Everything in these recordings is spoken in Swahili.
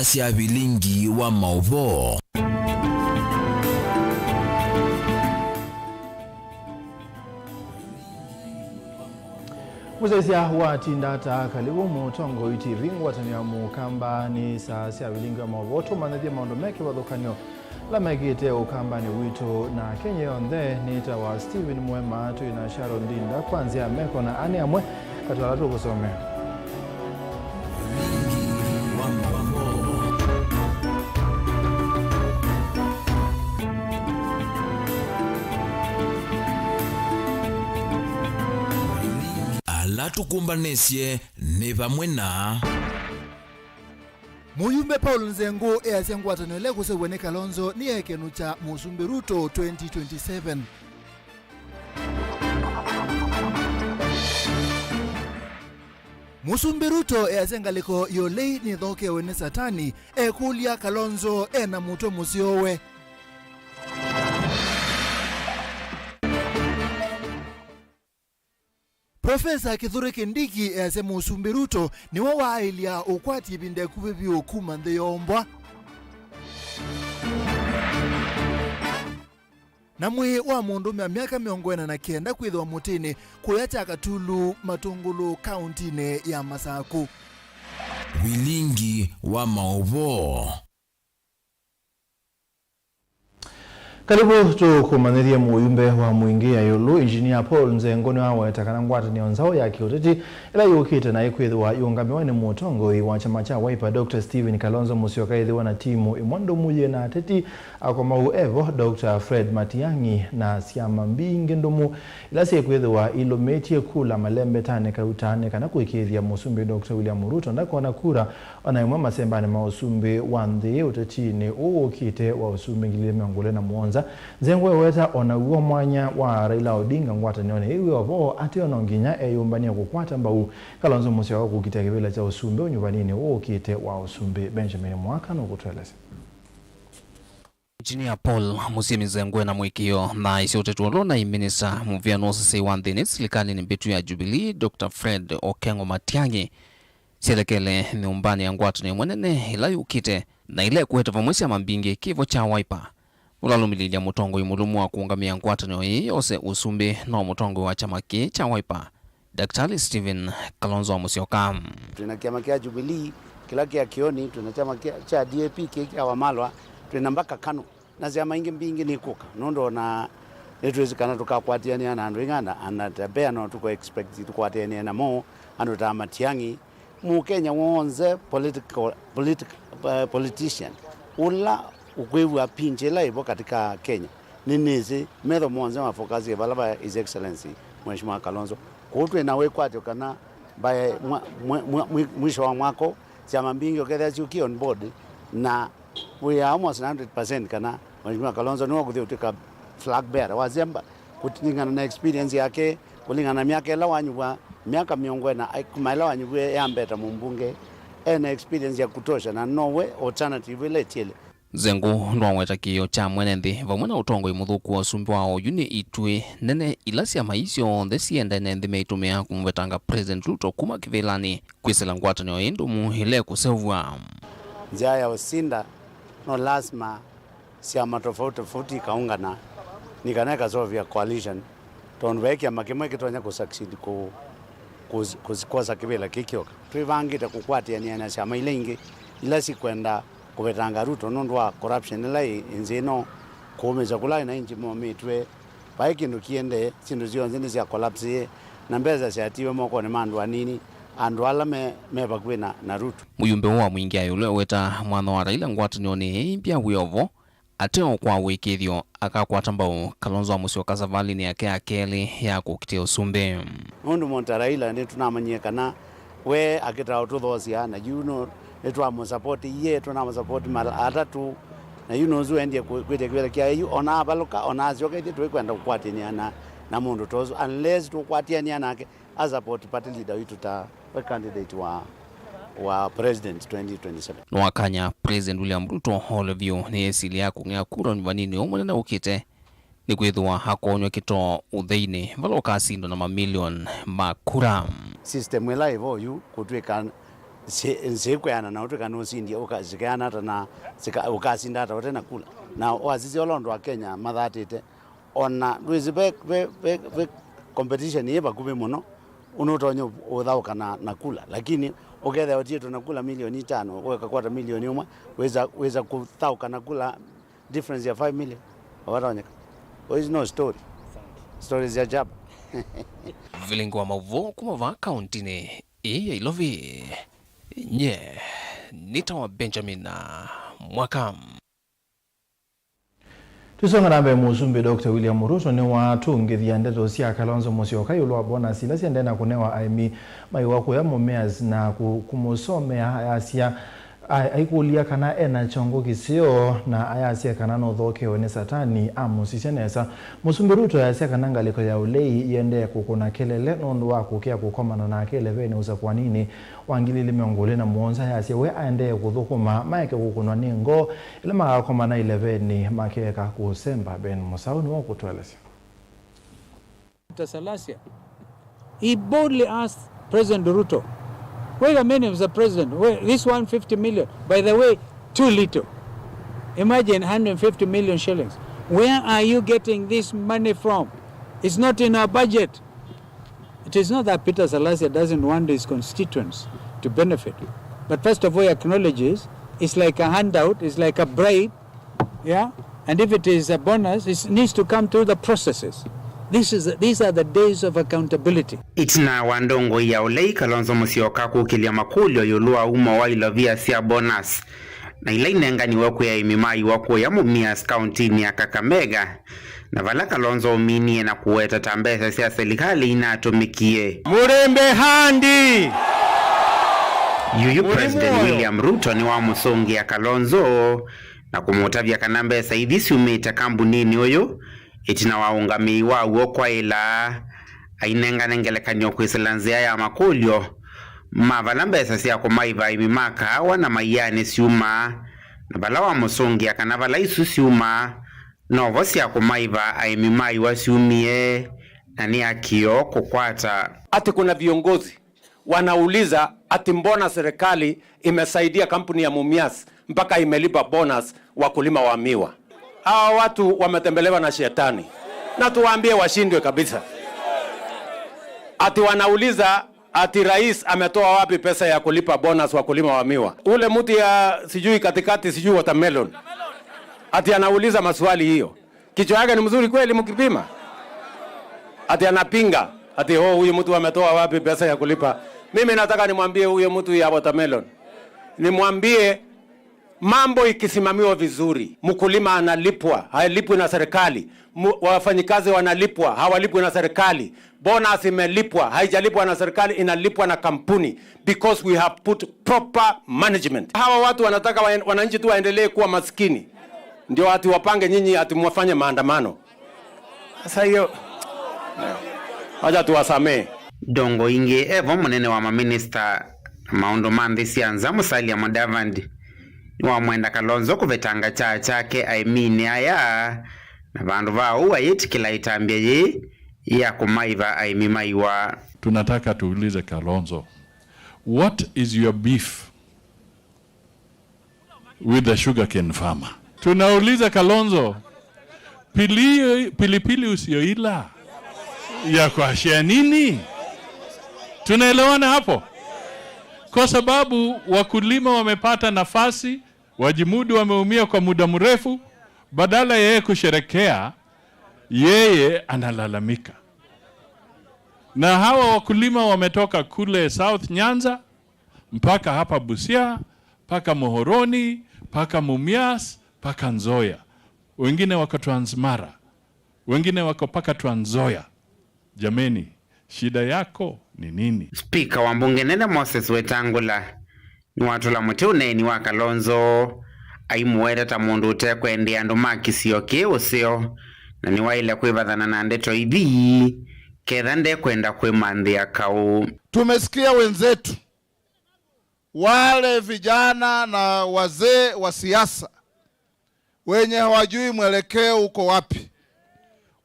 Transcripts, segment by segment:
Ilasia Vilingi wa Mauvo. Muzaisia wa tindata kalibu mutongo TV ngwatania mukamba ni Sasia Vilingi wa Mauvo tumanadhia maondo meki wadhukanyo la megite ukamba ni wito na Kenya yonde nita wa Steven Mwema tu ina Sharon Dinda kwanzia meko na ane amwe katalatu kusome. Alatukumbanesie ne bamwe na Muyumbe Paul Nzengo eyasengwatanele kusewene Kalonzo ni ekenu cha Musumbi Ruto 2027. Musumbi Ruto eyasengaliko yolei ni dhoke wene satani ekulia Kalonzo ena muto musiowe. Profesa Kithure Kindiki eyase Musumbi Ruto ni wawailia ukwati binde kubibi okuma ndeyombwa. Namwe wa mundu mya miaka miongwena na kenda kwithwa mutini kuyacha Katulu Matungulu kauntine ya Masaku. Vilingi wa Mauvo. Karibu tukumanithia muyumbe wa muingi ya yulu Engineer Paul Nzengo ni wawetakana ngwata ni onzao ya kiuteti ila yukite na ikwithwa yungamiwa ni mutongo wa chama cha Wiper Dr. Steven Kalonzo Musyoka ithiwa na timu imwando muye na ateti akomau evo Dr. Fred Matiang'i na Siama Mbingi ndumu ila sikwithwa ilometie kula malembe tane kautane kana kuikithia Musumbi Dr. William Ruto ndako na kura onaimwa masembani mausumbi wandhi utetini uukite wa usumbi ngilime ngule na muonza Nzengo weta ona uo mwanya wa Raila Odinga ngwata nione iwe obo ati ononginya eyumbania kukwata mbau Kalonzo Musyoka kukite kibela cha usumbi unyubanini uukite wa usumbi Benjamin Mwaka no kutweleza. Engineer Paul Nzengo na mwikio na isiotetuolo na iminisa muviano sisi wandhini silikani ni mbitu ya Jubilee Dr. Fred Okengo Matiang'i sielekele nyumbani ya ngwata ni mwenene ila yukite na ile kuheta vamwesi ya Mambingi kivo cha Wiper. Ulalumililia mutongo imulumu wa kuungamia ngwatano hii ose usumbi na mutongo wa chamaki cha Wiper Dr. Steven Kalonzo Musyoka. Tuna kiama kia Jubilee, kila kia Kioni, tuna chama cha DAP kia Wamalwa, tuna mpaka KANU na ziama ingi mbingi ni kuka nondo na netuwezi kana tukakwatiania na andu ingana anatabea na tuko expect tukwatiania na mo ando ta Matiang'i mu Kenya wonze politician ula ukwevu apinje laibo katika Kenya ninezi medho mwanze mafokazi balaba His Excellency Mheshimiwa Kalonzo kutwe nawe kwatyo kana bae mwisho wa mwako chama mbingi oketha chuki on board na we are almost 100% kana Mheshimiwa Kalonzo no kuthi utika flag bearer wazemba kutingana na experience yake kulingana na miaka ela wanywa miaka miongwena kumaela wanywa ya mbeta mumbunge ena experience ya kutosha na nowe alternative ile chile. Nzengo ndwaweta kiyo cha mwenenthi vamwena utongo imuthuku wa usumbi wao yuni itwe nene ilasia maisio ndesienda nende meitumia kumvetanga President Ruto kuma kivilani kwisela ngwatano indu muhile kusevwa. Njia ya usinda no lazima siama tofauti kaungana nikaneka sovia coalition tonweke makimwe kitonya kusucceed kukosa kivila kikioka twivangite kukwatia niana siama ile ingi ila sikwenda kuvetanga Ruto nondwa corruption ila inzino kumeza kulai na inji momitwe paikindu kiende sindu zionze ndi sia collapse na mbeza siatiwe moko ni mandu anini andu ala meba kwena na Ruto. Muyumbe wa mwingi ayule weta mwana wa Raila ngwatano ni impya wiovo ateo kwa wikithio akakwata mbao Kalonzo Musyoka savali ni yake akeli ya kukitia usumbi. Mundu monta Raila ni tunamanyekana we akita ututhosia na netwa support ye tuna support mara atatu na zuo endie kwete kwele kia yu ona abaloka ona azioka ite kwenda kukwatiana na mundu tozo unless tukwatiania nake as support party leader yitu ta candidate wa president 2027. Nwakanya President William Ruto holevyo ni esili yako ngea kura nvanini omwenena ukite ni kwithwa hakonywa kito utheini valoka asindo na mamilion makura. System ila evo yu kutweka nsekweana na utuka nosindi ukazikeana tana ukasinda ta utena kula na wazizi olondo wa Kenya mathatite ona rwizi be competition yeba kubi muno unotonyo uthauka na kula lakini ukethe otieto na kula milioni 5 weka kwata milioni 1 weza kuthauka na kula difference ya 5 million wataronyeka is no story stories ya jaba vilingo wa mauvo kumava kauntini ya Ilovi nye nitawa Benjamin Mwakam. Tusonga nambe musumbi Dr. William Ruto ni watungithia ndeto cia Kalonzo Musyoka yulwa bonus ila ciendena kunewa aimi maiwako ya mumeas na kumusomea ayasia aikulia kana ena chongo kisio na ayasia kana no thoke one satani amusicianesa musumbi Ruto ayasia kana ngaliko ya ulei yende kukuna kelele nondo wako kia kukomana na kelele ne uza kwa nini wangilile miongole na muonza ayasia we aende kuthukuma maike kukunwa ningo ile magakomana 11 makeka kusemba Ben Musau ni wako tueleza. Salasia, he boldly asked President Ruto, wait a minute, Mr. President, this 150 million, by the way, too little. Imagine 150 million shillings. Where are you getting this money from? It's not in our budget. It is not that Peter Salasia doesn't want his constituents to benefit. But first of all, he acknowledges it's like a handout, it's like a bribe, yeah? And if it is a bonus, it needs to come through the processes. These are the days of accountability. Itina wandongo ya ulei Kalonzo Musyoka kukilia makulio yulua umo wa Ilovia sia bonus. Na ila inengani wako ya imimai wako ya Mumias County ni ya Kakamega. Na vala Kalonzo uminie na kuweta tambesa sia serikali inatumikie. Murembe handi! Yuyu President William Ruto ni wa musongi ya Kalonzo na kumutavya kanambesa idhisi umeta kambunini oyo. Itina waungami wa uokwa ila ainenganengelekanyo kwiselanzia ya makulio mavalambesa siya kumaiva imimaka wana mayane siuma na bala wa musongi ya kanavala isu siuma novo siya kumaiva aimimai wa siumie na ni akio kukwata. Ati kuna viongozi wanauliza ati mbona serikali imesaidia kampuni ya Mumias mpaka imelipa bonus wakulima wa miwa. Hawa watu wametembelewa na shetani. Na tuwaambie washindwe kabisa. Ati wanauliza ati rais ametoa wapi pesa ya kulipa bonus wakulima wa miwa. Ule mtu ya sijui katikati sijui watermelon. Ati anauliza maswali hiyo. Kichwa yake ni mzuri kweli mkipima. Ati anapinga. Ati huyu mtu ametoa wapi pesa ya kulipa. Mimi nataka nimwambie huyo mtu ya watermelon. Nimwambie mambo ikisimamiwa vizuri, mkulima analipwa, halipwi na serikali. Wafanyikazi wanalipwa, hawalipwi na serikali. Bonus imelipwa, haijalipwa na serikali, inalipwa na kampuni because we have put proper management. Hawa watu wanataka wananchi tu waendelee kuwa maskini. Ndio ati wapange nyinyi ati mwafanye maandamano. Sasa hiyo haja tuwasamee. Dongo inge evo munene wa maminista maundo mandi sianza Musalia Mudavadi wa mwenda Kalonzo kuvetanga chake aimini aya na vandu vao wayetikila itambia ye ya kumaiva aimimaiwa. Tunataka tuulize Kalonzo, what is your beef with the sugarcane farmer? Tunauliza Kalonzo, pilipili usioila ya kuashia nini? Tunaelewana hapo? Kwa sababu wakulima wamepata nafasi, wajimudu wameumia kwa muda mrefu, badala yeye kusherekea, yeye analalamika. Na hawa wakulima wametoka kule South Nyanza, mpaka hapa Busia, mpaka Muhoroni, mpaka Mumias, mpaka Nzoia. Wengine wako Transmara, wengine wako mpaka Trans Nzoia. Jameni, shida yako ni nini? Speaker wa mbunge nene Moses Wetangula ni watu la mutune ni wa Kalonzo aimuweta ta mundu utekwende andu makisio usio na ni waile kwivathana na ndeto ithi ketha ndekwenda kwimanthia kau. Tumesikia wenzetu wale vijana na wazee wa siasa wenye hawajui mwelekeo uko wapi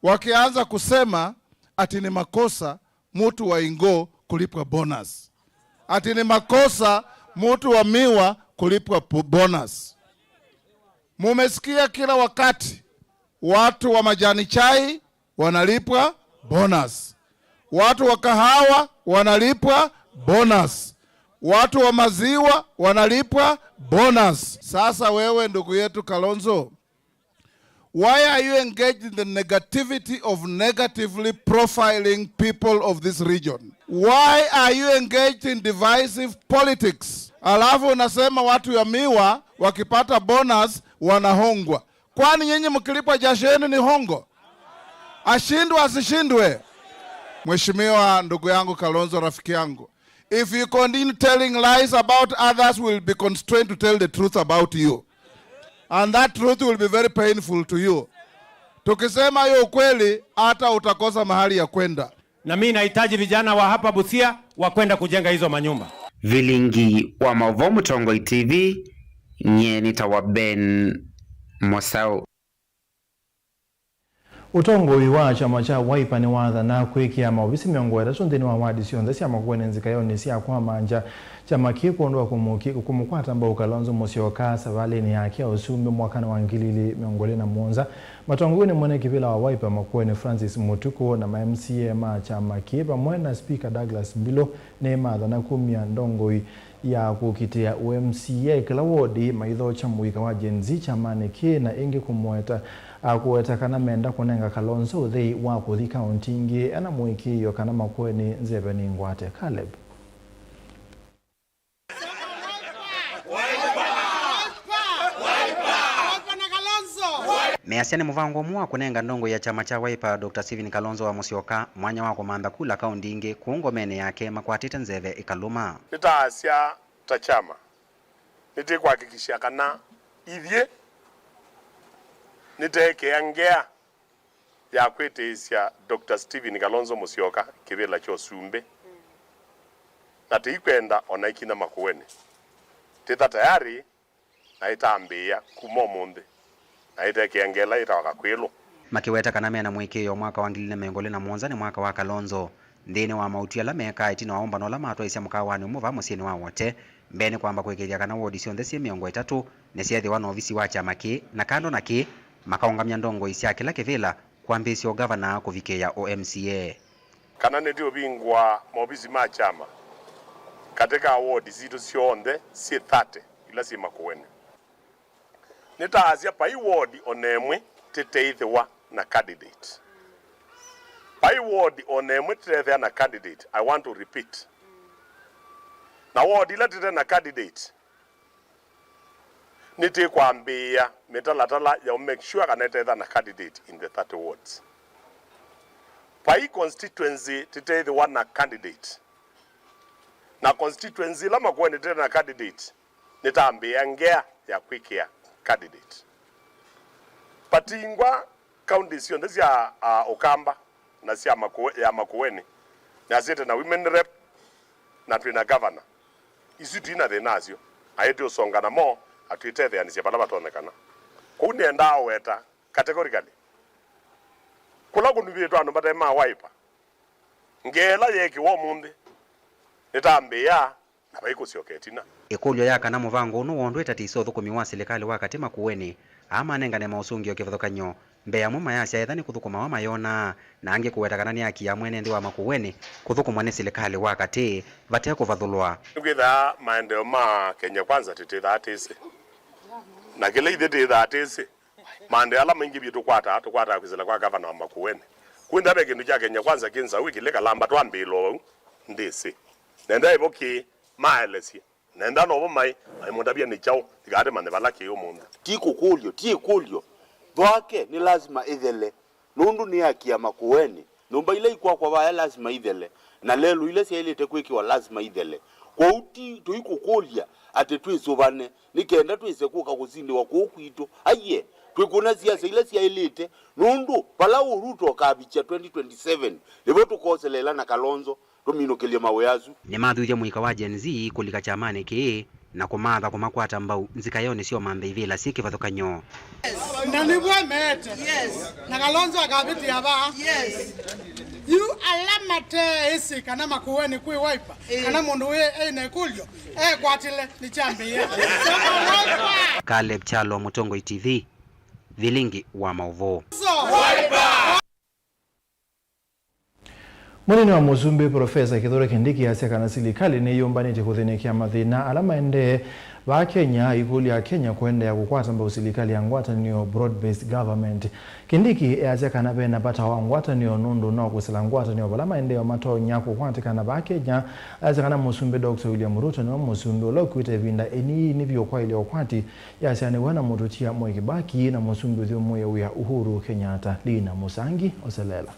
wakianza kusema ati ni makosa mtu wa Ingo kulipwa bonus. Ati ni makosa mtu wa miwa kulipwa bonus. Mumesikia kila wakati watu wa majani chai wanalipwa bonus, watu wa kahawa wanalipwa bonus, watu wa maziwa wanalipwa bonus. Sasa wewe ndugu yetu Kalonzo, why are you engaged in the negativity of negatively profiling people of this region? Why are you engaged in divisive politics? Alafu unasema watu ya miwa wakipata bonus wanahongwa. Kwani nyinyi mkilipwa jasho yenu ni hongo? Ashindwe asishindwe? Mheshimiwa ndugu yangu Kalonzo, rafiki yangu, if you continue telling lies about others, will be constrained to tell the truth about you. And that truth will be very painful to you. Tukisema hiyo ukweli, hata utakosa mahali ya kwenda. Na mimi nahitaji vijana wa hapa Busia wa kwenda kujenga hizo manyumba. Vilingi wa Mauvoo Mutongoi TV, nye nitawa Ben Mosao. Utongoi wa chama cha Wiper ni watha na kwikia maobisi miongo ya nthini wa wadi sionze cia makuene nzikayoni cia kwa manja chama kikuondwa kumukwata ambao Kalonzo Musyoka savalini yake usumbe mwakana wa 2021 matongoni mwene kivila wa Wiper makuene Francis Mutuku na MCA ma chama kipa mwena Speaker Douglas Mbilo ne matha na kumia ndongoi ya kukitia UMCA kila wodi maitho cha mwika wa jenzi chamane ki na ingi kumweta akuweta kana menda kunenga Kalonzo thei wa kuthi county ingi ana mwiki yo kana makueni nzebe ni ngwate Caleb. Measiane muvango mwa kunenga ndongo ya chama cha Wiper Dr. Stephen Kalonzo wa Musyoka mwanya wa komanda kula kaunti ingi kuongomene yake makwatite nzeve ikaluma. Nitaasia ta chama nite kuhakikishia kana ithie niteke angea ya kwetesia Dr. Stephen Kalonzo Musyoka kivela cho sumbe na tikwenda onaikina makuene teta tayari na itambia kumomonde na iteke angela itawakakwelo makiweta kana mena mwikio mwaka wa 2021 ni mwaka wa Kalonzo ndine wa mautia la meka itina waomba no la matwa isia mukawani umuva musini wa wote mbene kwamba kwekeria kana wodi sionde cia miongo 3 ne ciathi wa novisi wa chama ki na kando na ki makaungamya ndongo isia kila kivila kwambisio governor kuvikia OMCA kana ndio bingwa mobisi ma chama katika award zitu sionde si 30 ila si makuene nitaazia pa award onemwe titeithwa na candidate pa award onemwe titeithwa na candidate. I want to repeat na award ila titeithwa na candidate niti kwambia metalatala ya make sure kana titeithwa na candidate in the 30 wards pa constituency titeithwa na candidate na constituency lama kwa titeithwa na candidate nitambia ngea ya kwikia candidate patingwa county sionde cia Okamba na cia Makueni na zete na women rep na twina governor isu twina the nazio ayedio songana mo atwitethea ni cia bala batonekana ku nenda weta categorically kula kunubitwa no batema Wiper ngela yeki wo munde nitambia na baiko sioketina ikulyo ya kana muvango no wondo etatiso thukumi wa serikali wakati makueni ama nengane mausungio kivothokanyo mbeya muma yacia ethani kuthukuma wa mayona na ange kuweta kana ni aki ya mwene ndi wa makueni kuthukuma ni serikali wakati vatia kuvathulwa ngitha maendeleo ma Kenya kwanza tititha atisi na kile ithe atisi maendeleo ala maingi bitu kwata kwizela kwa governor wa makueni kwenda bege kindu cha Kenya kwanza kinza wiki leka lamba twambilo ndisi nenda iboki maelesi nenda no mai aimondabia ni chao tigade mane balaki yo mundu tikulyo dwake ni lazima ithele nundu ni haki ya makueni numba ile ikwa kwa baya lazima ithele na lelu ile sia ile tekwikiwa lazima ithele kwa uti tuikukulya ate twisubane nikenda twisekuka kuzindi wa kukwito aye twikuna siasa ile sia elite nundu pala Ruto kabicha 2027 libo tukoselela na Kalonzo tuminokelia maweazu ni mathuithia mwika wa Gen Z kulika chamane ki na kumatha kumakwata mbau nzikayoni sio mambe ivila si kivathukanyo na nibwa mete yes na Kalonzo akabiti aba yes you alama te isi kana makuweni kui wiper kana mundu we ene kulyo kwatile ni chambe ye Caleb Chalo, Mutongo TV, Vilingi wa Mauvoo. Munini wa Muzumbe Profesa Kithure Kindiki asekana serikali ne yombanite kuthinikia mathina alama ende ba Kenya ikuli ya Kenya kwenda ya kukwata mba serikali ya ngwatanio broad based government. Kindiki asekana bena bata wa ngwatanio nundu no kusela ngwatanio alama ende matonya kukwatikana ba Kenya asekana Muzumbe Dr. William Ruto no Muzumbe lokwite vinda eni nibyo kwa ile okwati yasane wana mututia Mwekibaki na Muzumbe thiomo ya Uhuru Kenyatta. Lina Musangi Oselela.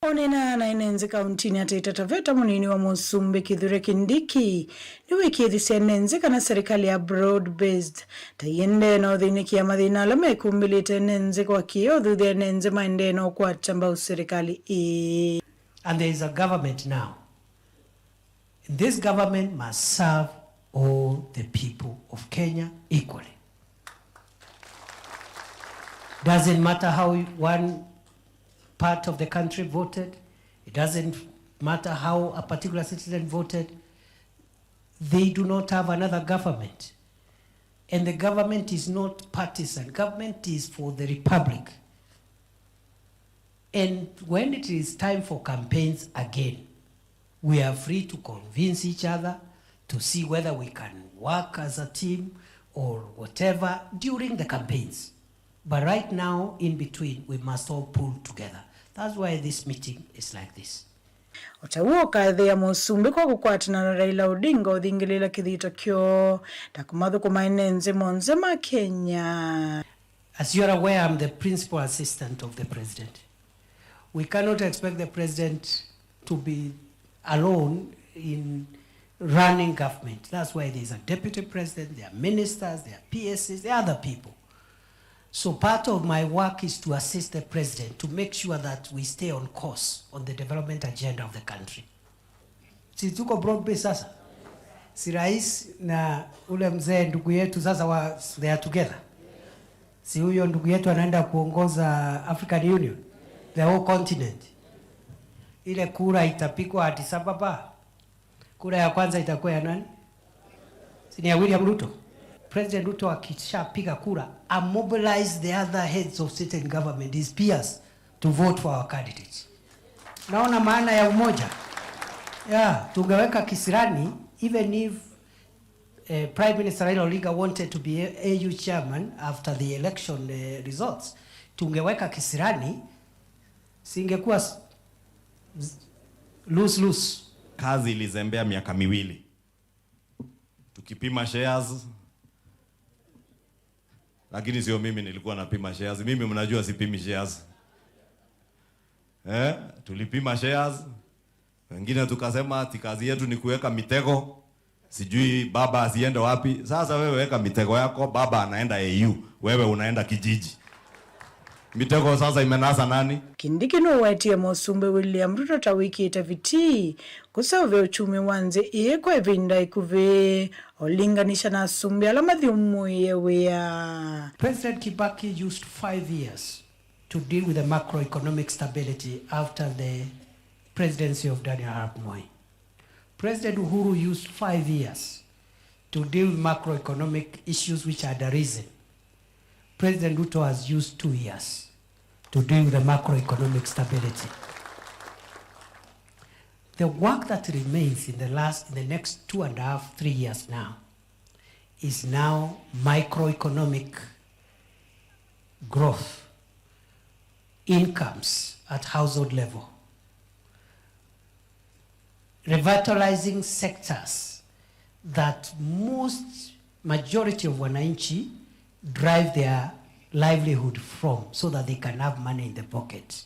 Onena na inenze kauntini ya Taita Taveta munini wa Muzumbe Kithure Kindiki ni wiki edhisi enenze kana serikali ya broad-based tayende na udhiniki ya madhina alame kumbilite enenze kwa kiyo dhudhi enenze maende na ukwa chamba serikali And there is a government now. And this government must serve all the people of Kenya equally. Doesn't matter how one part of the country voted. It doesn't matter how a particular citizen voted. They do not have another government. And the government is not partisan. Government is for the republic. And when it is time for campaigns again, we are free to convince each other to see whether we can work as a team or whatever during the campaigns. But right now, in between, we must all pull together. That's why this meeting is like this. Otawo kadhe ya Muzumbe kwa kukwatana na Raila Odinga odhingilela kithito kyo takumadhu kumainenze monzema Kenya. As you are aware, I'm the principal assistant of the president. We cannot expect the president to be alone in running government. That's why there's a deputy president, there are ministers, there are PSs, there are other people. So part of my work is to assist the president to make sure that we stay on course on the development agenda of the country. Si tuko broad based sasa. Si rais na ule mzee ndugu yetu sasa they are together. Si huyo ndugu yetu anaenda kuongoza African Union, the whole continent. Ile kura itapikwa Addis Ababa. Kura ya kwanza itakuwa ya nani? Si ni ya William Ruto. President Ruto akishapiga kura, mobilize the other heads of state and government, his peers, to vote for our candidates. Naona maana ya umoja. Tungeweka kisirani, even if Prime Minister Raila Odinga wanted to be AU chairman after the election results, tungeweka kisirani, singekuwa lose. Kazi ilizembea miaka miwili. Tukipima shares, lakini sio mimi nilikuwa napima shares. Mimi mnajua sipimi shares. Tulipima shares. Wengine tukasema ati kazi yetu ni kuweka mitego. Sijui baba asiende wapi. Sasa wewe weka mitego yako, baba anaenda AU, wewe unaenda kijiji. Mitego sasa imenasa nani? Kindiki no watia Muzumbe William Ruto tawiki itaviti kusave uchumi wanze kwa evinda ikuve olinganisha na Sumbe alama thiumu yewea. President Kibaki used 5 years to deal with the macroeconomic stability after the presidency of Daniel Arap Moi. President Uhuru used 5 years to deal with macroeconomic issues which had arisen. President Ruto has used 2 years to deal with the macroeconomic stability. The work that remains in the next 2.5, 3 years now is now microeconomic growth, incomes at household level, revitalizing sectors that majority of wananchi drive their livelihood from, so that they can have money in the pocket.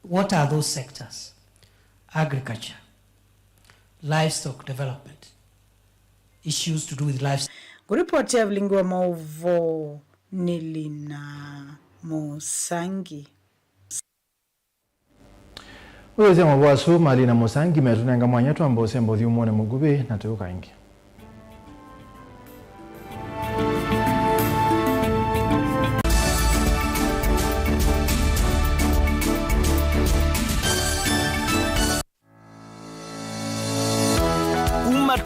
What are those sectors? Agriculture, livestock development, issues to do with livestock. Kuripoti ya Vilingi wa Mauvoo ni Lina Musangi. Uweze mwabuasu Lina Musangi metunenga mwanyetu ambao sembo thiumone mugube na tuuka ingi.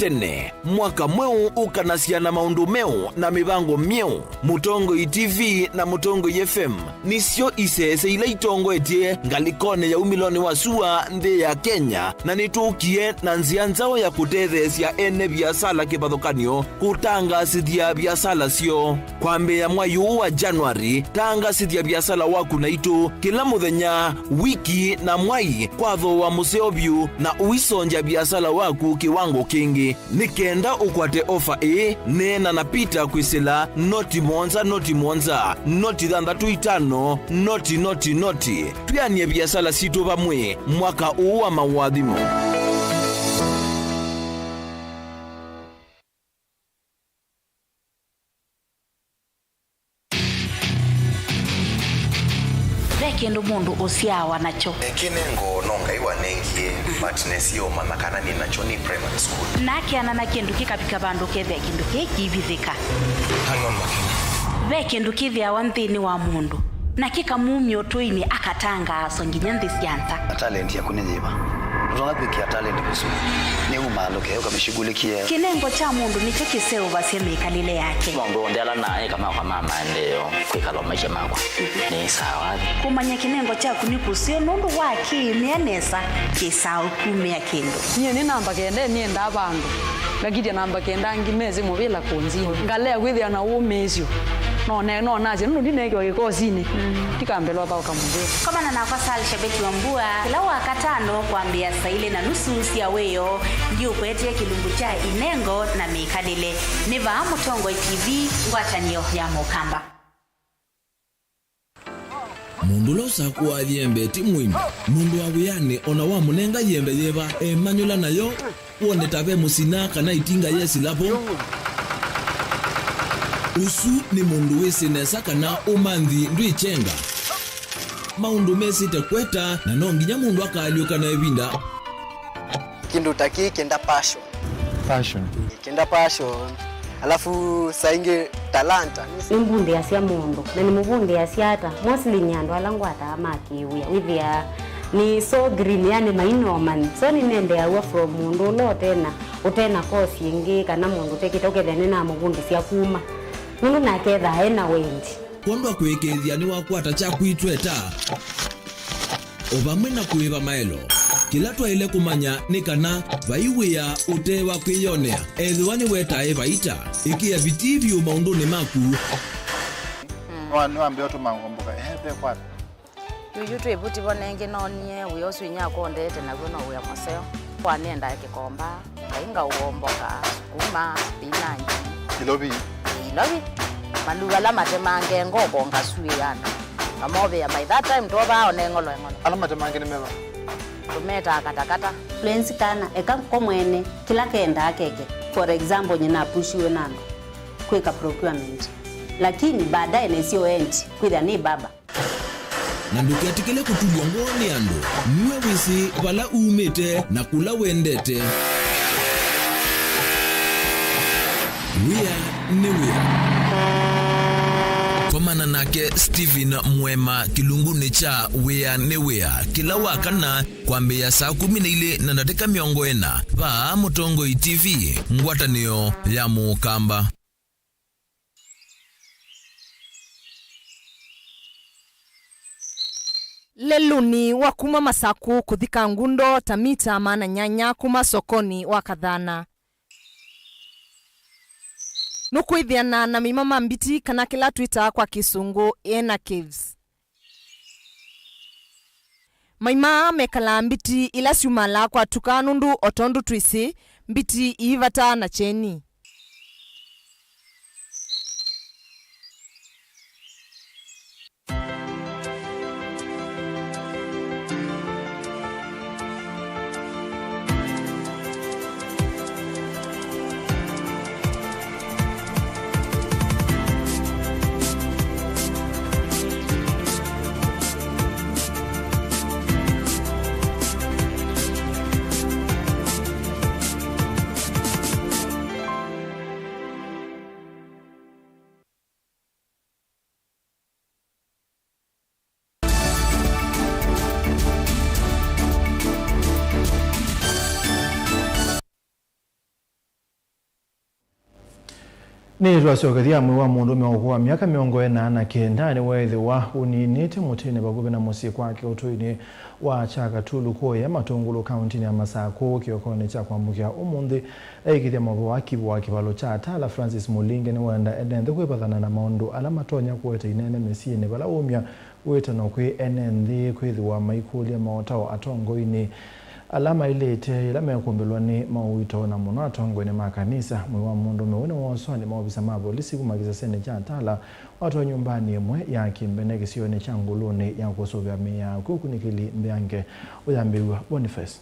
tene mwaka mweu ukanasiana maundu meu na mibango mieu. Mutongo TV na Mutongo FM nisio isese ila itongo etie ngalikone ya umiloni wa sua nthi ya Kenya, na nitukie na nzia nzao ya kutethesia ene biasala kibadhokanio kutangasithia biasala sio. Kwambe ya mwayu wa Januari tangasithia biasala waku na itu kila muthenya wiki na mwai kwatho wa museobyu na uisonja biasala waku kiwango kingi. Nikenda ukwate ofa nena na pita kwisila noti monza noti thandatu itano noti tuyanie biasala situ vamwe mwaka uu wa mawathimo. Kendo mundu usiawa nacho kinengo nonga iwa nengie matness yo mamakana ni nacho ni primary school nake anana kindu kikapika bandu kethe kindu kikivithika hang on ve kindu kithia wanthini wa mundu na kikamumyo tuini akatanga songinya nthi sianta talent ya kunenyiva utonga kwikia talent kusu ni umaloke ukamshughulikia kinengo cha mundu nicho kiseo baseme kalile yake mundu ndela naye kama maendeleo kwikala maisha makwa ni sawa kumanya kinengo cha kunikusio nundu waki mianesa kisao kumia kindu nye ni namba kende ni enda bandu ngagidia namba kenda ngimeze mubila kunziho ngalea kwithia na umezio no naje nundi negwa gikozini tikambelwa ba ukamubira kama na kwa sali shabeki wa mbua kila wakatano kuambia saile na nusu ya weyo ndio kwetie kilungu cha inengo na mikalile niva Mutongo TV ngwatanio ya Mukamba. Mundu losa kwa yembe timwini mundu wa wiyane ona wa munenga yembe yeba manyula nayo uone tabe musina kana itinga yesi lapo. Usu ni mundu wesinesa kana umanthi ndwichenga maundu mesite kweta na nonginya mundu akaliuka na ebinda kindu taki kenda passion alafu sainge talanta nimbundi yasia mundu na nimubundi yasiata mostly nyando alangwata amakiwia withia ni so green yani mainoman so ni nende ya from mundu lo tena kosi ingi kana mundu tekitoke thene na mubundi sia kuma mundu naketha ena wendi kondwa kwekethia ni wakwata cha kwitweta obamwe na kuiva maelo kila twaile kumanya ni kana vaiwia utewa kwiyonea ethiwani wetae vaita ikia vitivyo maunduni maku wanu tu mangomboka pe kwata yutu ebuti bonenge nonie uyosu nyako ndete na gono uya maseo kwa nenda kikomba kainga uomboka kuma binanji ilobi maluga la matemange ngoko ngasui yana amobe ya by that time toba onengolo ala matemange ni meba tumeta katakata fluency kana eka komwene kila kenda akeke for example nyina pushiwe nando kweka procurement lakini baadaye nesio end kwitha ni baba na nduketikele kutulwa ngoni ando niwe wisi vala umete na kula wendete wea komana nake Steven Mwema kilunguni cha wea newea kila wakana kwambia saa 12 na dakika 40 va Mutongo TV ngwatanio ya Mukamba. Leluni wa kuma masaku kuthika ngundo tamita mana nyanya kuma sokoni wa Kathana. Nukuithiana na mimama mbiti kana kila Twitter kwa kisungu ena caves. Maima mekala mbiti ila siumala kwa tukanundu otondu twisi mbiti ivata na cheni. Ni rwasyokathia mwe wa mundu meokuwa miaka miongo ena na kenda ni wethi wa uninite mutini bagubi na musi kwake utuini wa Chakatulu kuya Matungulu kauntini ya Masako kiokone cha kwambukia umundi aikithia mwavu wa kibalo cha Tala Francis Mulinge ni wenda enende kwepathana na maundu ala matonya kuweta inene mesiene bala umya weta no kwi enende kwithiwa maikulia maotao atongoini alama ilete ilama yakumbelwa ni mawito na muno atongo ni makanisa mwe wa mundu meune wosoni mawabisa mabolisi kumagiza sene cha Tala watu wa nyumbani mwe ya kimbene sione changuluni ya kusovya mea kukunikili mbiange uyambiwa Boniface.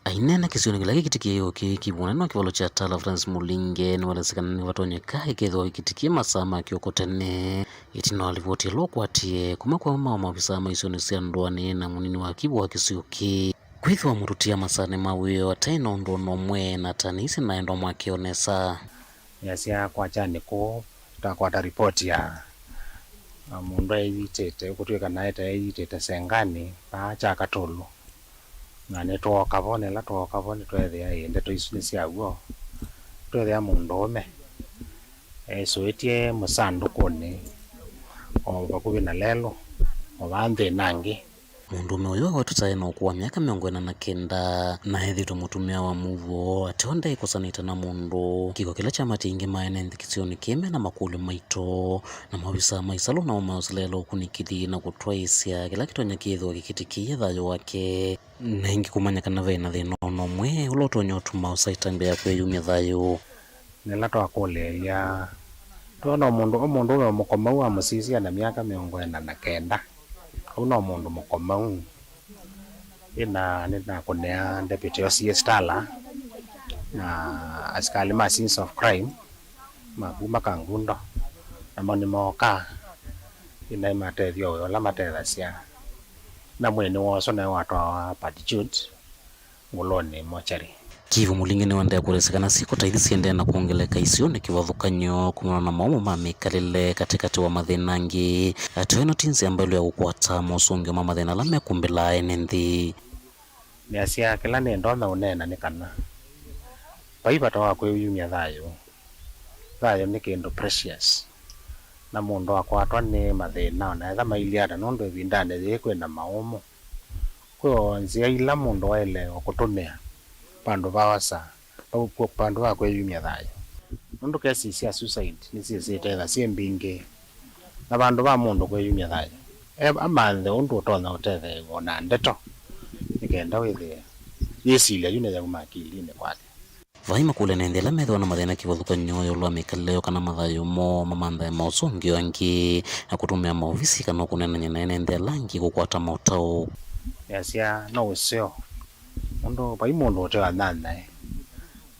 Ainena kisioni kilaki kitikie kibunano kivalo cha Tala Francis Mulinge ni walesekana ni watonye kahe kedho kitikie masama kiokotene itino alivoti lokwatie kumekwa maofisa maisoni siandoani na munini wa kibu wa kisioki kwithwa murutia masane mawio ataino ndono mwe na tanisi naendo mwakionesa yasia kwa chani ko takwata ripoti ya mundu aitete kutwika naeta aitete sengani pa Chakatulu ngane twokavone la twokavone twethia ende twisuni siaguo twethia mundume soetie musandukuni o bakubi na lelo o bande nangi mundume uyo watutaeno kuwa miaka miongo na kenda na hedhito mutumia wa muvo atonde ikusanita na mundu kiko kila chama tingi maene ndikisioni kime na makulu maito na mawisa maisalo na umausilelo kunikili na kutwaisia kila kitu nyakidho kikitikie dhayo wake nengi kumanyaka na vena dhinono mwe uloto nyotuma usaitambe ya kwe yumi dhayo nilato akole ya tuona mundu wa mukoma wa musisia na miaka miongo na kenda uno mundu mukoma ina nina kunea deputy OCS Tala na askali ma scenes of crime maguma kangundo na moni moka ina materio yo la matera sia na mwene woso na watu wa patitude muloni mochari Kivu Mulinge ni wanda ya kuresekana siku taidi siende na kuongeleka isione kiwadhukanyo kumana na maumu mamekalile katikati wa madhenangi atueno tinsi ambayo ya ukwata mosungi wa madhenala ya kumbila enendi ni asia kila nendome unena nikana paipata wakwe uyumia dhayo ni kindu precious na mundu wakwatwa ni mathina na etha mailiada nundu evindane thikwe na maumu kwa nzia ila mundu waile wakutumia pandu vawasa pandu wakwe yumia dhayo nundu kesi sia suicide ni siethetha siembingi na pandu va mundu kwe yumia dhayo amanthe undu utona utethe ona ndeto nikenda withia yesilia yune ya kumakilini kwake vaima kule nendela methwa na mathina kivathukanyo yolwa mikaleo kana mathayo mo mamantha ya mausungio angi na kutumia maofisi kana kunenanya na nendela langi kukwata mautao yasia no usio mundu pai mundu utewa nana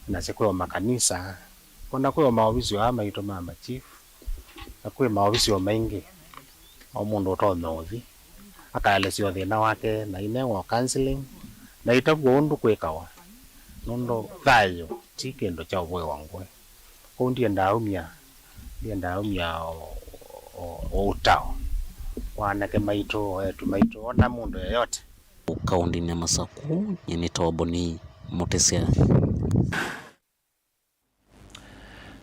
na sekwe makanisa kuna kwa maofisi wa maito mama chief na kwa maofisi wa maingi au mundu utona uthi akaelesio thina wake na inewa counseling na itakuwa undu kwekawa nondo thayo tikendo cha uwe wangwe kundi ndaumia utao wanake maito etu maito ona mundu yote kaundi ni Masaku yeni tawaboni Mutesia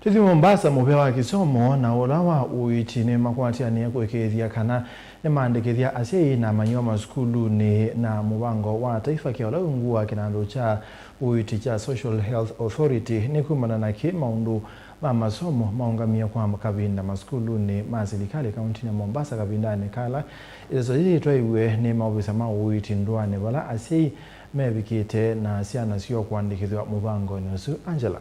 Tuthi Mombasa mupewa kisomo na ulawa uitine makwatia ni kwekethia kana nimandikithia asei na manyo maskulu ni na mubango wa taifa kia ula ungua kinando cha uiti cha Social Health Authority ni kumana na ki maundu ma masomo maungamia kwa kabinda maskulu ni mazilikali kaunti ya Mombasa kabinda ni kala izo hii toiwe ni maofisa ma uiti ndwane wala asei mebikite na siana sio kuandikithwa mubango ni usu Angela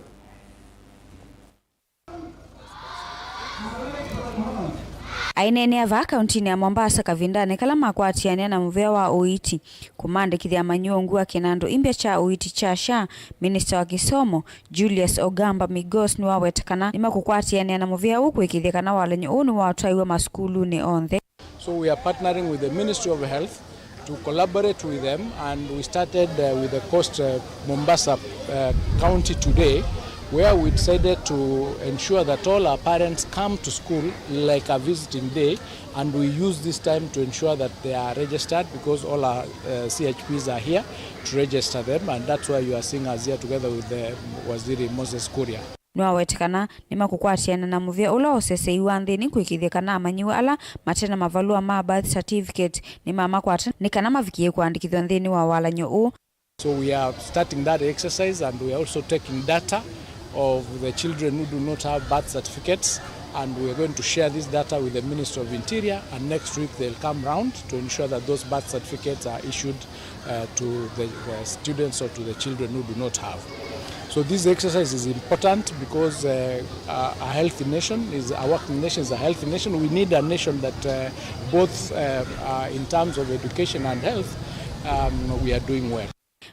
Ainene ava kauntini ya Mombasa kavindane kala makwatiania na muvea wa uiti kumandikithia manyongu kinando imbia cha uiti cha sha minister wa kisomo Julius Ogamba Migos ni wawetakana nima kukwatiania na muvea uku ikithia kana walenye unu wataiwa maskulu ni onthe. So we are partnering with the Ministry of Health to collaborate with them, and we started with the Coast Mombasa County today where we decided to ensure that all our parents come to school like a visiting day, and we use this time to ensure that they are registered, because all our CHPs are here to register them, and that's why you are seeing us here together with the Waziri Moses Kuria. Nwawetekana ni makukwatiana na muvia ula oseseiwa nthini kwikithikana amanyiwa ala matena mavalua ma birth certificate ni mama kwata ni kana mavikie kuandikithwa nthini wa walanyo u. So we are starting that exercise, and we are also taking data of the children who do not have birth certificates, and we are going to share this data with the Ministry of Interior, and next week they'll come round to ensure that those birth certificates are issued to the students or to the children who do not have. So this exercise is important because a healthy nation is a working nation, is a healthy nation. We need a nation that both in terms of education and health we are doing well.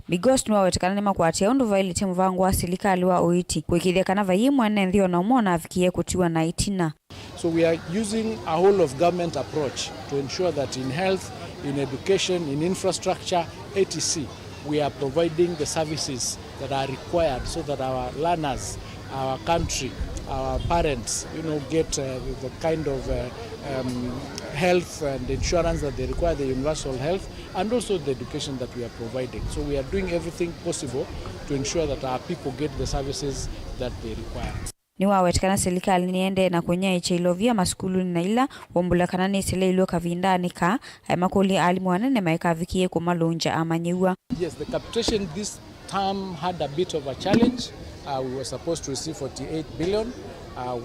Migos nwawetekana ni makwatia undu vailite mvangu wa silikali wa Oiti kwikithekana vayimwe nthio na umona afikie kutiwa na itina. So we are using a whole of government approach to ensure that in health, in education, in infrastructure, etc., we are providing the services that are required so that our learners, our country, our parents, get the kind of health and insurance that they require, the universal health, and also the education that we are providing. So we are doing everything possible to ensure that our people get the services that they require. Niwawetekana serikali niende na kunya ichilovia maskulu na ila wombulakana ni sile ilo kavindani ka makoli alimu wanene maika vikie kumalunja amanyiwa. Yes, the capitation this term had a bit of a challenge. We were supposed to receive 48 billion.